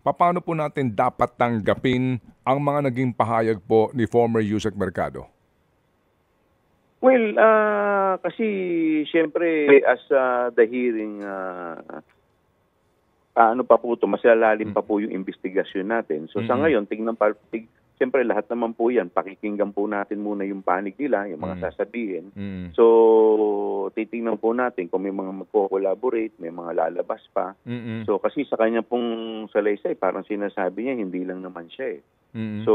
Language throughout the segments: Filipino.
paano po natin dapat tanggapin ang mga naging pahayag po ni former Yusek Mercado? Well, kasi siyempre as the hearing, ano pa po ito, mas lalalim pa po yung investigasyon natin. So sa ngayon, siyempre lahat naman po yan, pakikinggan po natin muna yung panig nila, yung mga sasabihin. So titingnan po natin kung may mga magko-collaborate, may mga lalabas pa. So kasi sa kanya pong salaysay, parang sinasabi niya, hindi lang naman siya eh. So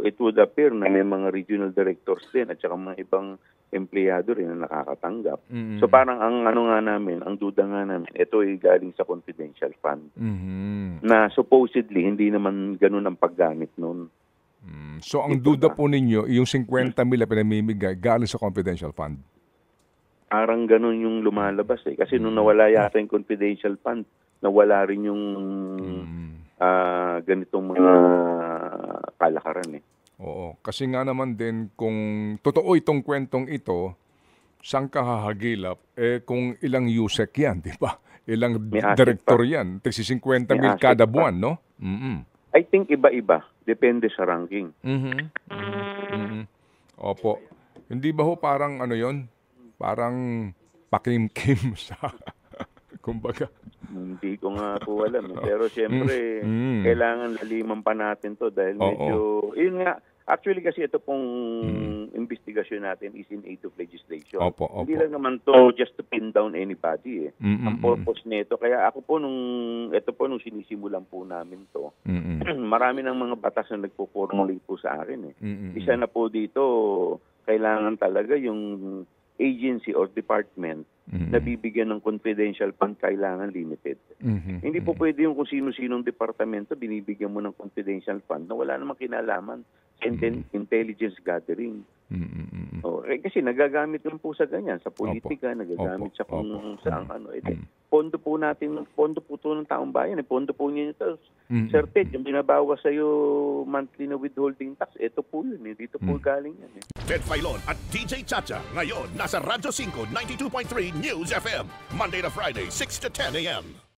it would appear na may mga regional directors din at saka mga ibang empleyado rin na nakakatanggap. So parang ang ang duda nga namin, ito ay galing sa confidential fund. Na supposedly hindi naman ganun ang paggamit noon. So ang duda po ninyo, yung 50 mil na pinamimigay galing sa confidential fund? Parang ganun yung lumalabas eh. Kasi nung nawala yata yung confidential fund, nawala rin yung ganitong mga kalakaran eh. Oo. Kasi nga naman din, kung totoo itong kwentong ito, saan ka hahagilap? Eh kung ilang Yusek yan, di ba? Ilang direktor yan. Tigsi 50 mil kada buwan, no? I think iba-iba. Depende sa ranking. Opo. Hindi ba ho parang ano yon? Parang pakim-kim sa kumbaga. Hindi ko nga po alam. Pero siyempre, kailangan laliman pa natin to dahil medyo, yun nga, actually kasi ito pong investigasyon natin is in aid of legislation. Hindi lang naman to just to pin down anybody eh. Ang purpose nito, kaya ako po ito po nung sinisimulan po namin to, marami ng mga batas na nagpo-formulate po sa akin eh. Isa na po dito, kailangan talaga yung agency or department na bibigyan ng confidential fund kailangan limited. Hindi po pwede yung kung sino-sinong departamento binibigyan mo ng confidential fund na wala namang kinalaman sa intelligence gathering. Kasi nagagamit lang po sa ganyan, sa politika, nagagamit sa kung saan ano. Pondo po natin, pondo po ito ng taong bayan, pondo po niya ito. Sir Ted, yung binabawas sa'yo monthly na withholding tax, ito po yun, dito po galing yan. Ted Filon at DJ Chacha, ngayon nasa Radyo 5, 92.3 News FM, Monday to Friday, 6 to 10 a.m.